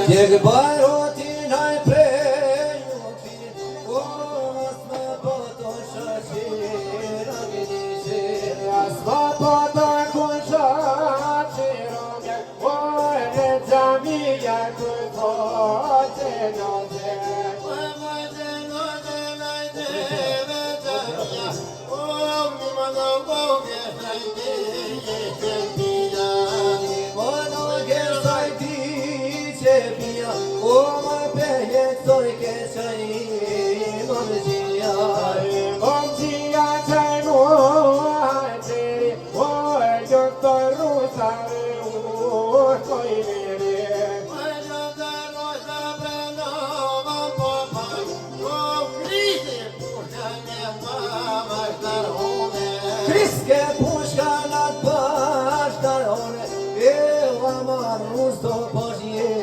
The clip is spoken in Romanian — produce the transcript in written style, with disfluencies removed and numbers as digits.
Djeg barotin aj prejuti, asma poto shashira gdishe. Asma poto kun shashira, ore jamia kutote noze. Oma peje soy que soy momjia Momjia chai mo cheri o yo to rusare o koi mere Yo to rusare no ma papa o krisi pushka ne mama starone Kriske pushka na starone eu amar rusto poje